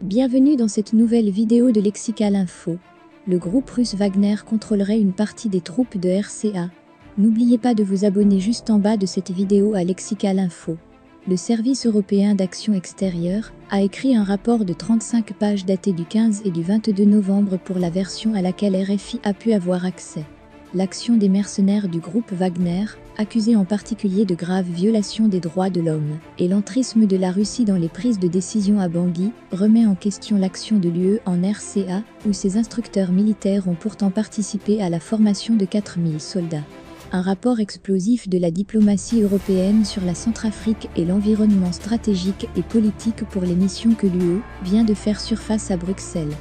Bienvenue dans cette nouvelle vidéo de Lexical Info. Le groupe russe Wagner contrôlerait une partie des troupes de RCA. N'oubliez pas de vous abonner juste en bas de cette vidéo à Lexical Info. Le Service européen d'action extérieure a écrit un rapport de 35 pages daté du 15 et du 22 novembre pour la version à laquelle RFI a pu avoir accès. L'action des mercenaires du groupe Wagner, accusés en particulier de graves violations des droits de l'homme, et l'entrisme de la Russie dans les prises de décision à Bangui, remet en question l'action de l'UE en RCA, où ses instructeurs militaires ont pourtant participé à la formation de 4000 soldats. Un rapport explosif de la diplomatie européenne sur la Centrafrique et l'environnement stratégique et politique pour les missions que l'UE vient de faire surface à Bruxelles.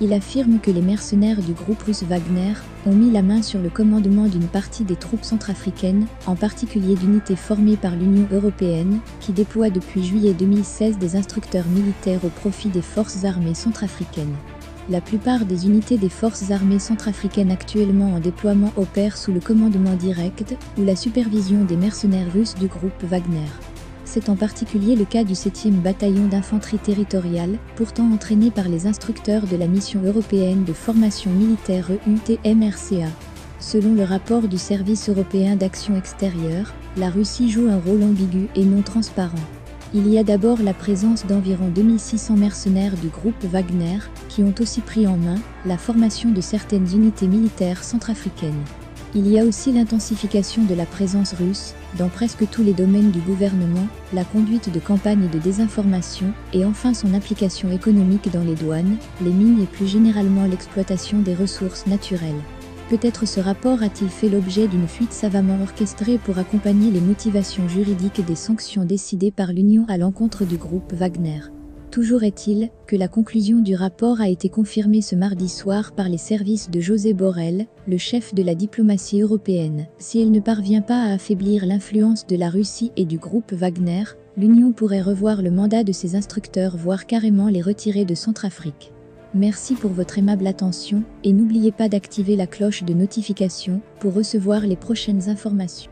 Il affirme que les mercenaires du groupe russe Wagner ont mis la main sur le commandement d'une partie des troupes centrafricaines, en particulier d'unités formées par l'Union européenne, qui déploie depuis juillet 2016 des instructeurs militaires au profit des forces armées centrafricaines. La plupart des unités des forces armées centrafricaines actuellement en déploiement opèrent sous le commandement direct ou la supervision des mercenaires russes du groupe Wagner. C'est en particulier le cas du 7e bataillon d'infanterie territoriale, pourtant entraîné par les instructeurs de la mission européenne de formation militaire EUTM-RCA. Selon le rapport du Service européen d'action extérieure, la Russie joue un rôle ambigu et non transparent. Il y a d'abord la présence d'environ 2600 mercenaires du groupe Wagner, qui ont aussi pris en main la formation de certaines unités militaires centrafricaines. Il y a aussi l'intensification de la présence russe, dans presque tous les domaines du gouvernement, la conduite de campagnes de désinformation, et enfin son application économique dans les douanes, les mines et plus généralement l'exploitation des ressources naturelles. Peut-être ce rapport a-t-il fait l'objet d'une fuite savamment orchestrée pour accompagner les motivations juridiques des sanctions décidées par l'Union à l'encontre du groupe Wagner. Toujours est-il que la conclusion du rapport a été confirmée ce mardi soir par les services de Josep Borrell, le chef de la diplomatie européenne. Si elle ne parvient pas à affaiblir l'influence de la Russie et du groupe Wagner, l'Union pourrait revoir le mandat de ses instructeurs, voire carrément les retirer de Centrafrique. Merci pour votre aimable attention et n'oubliez pas d'activer la cloche de notification pour recevoir les prochaines informations.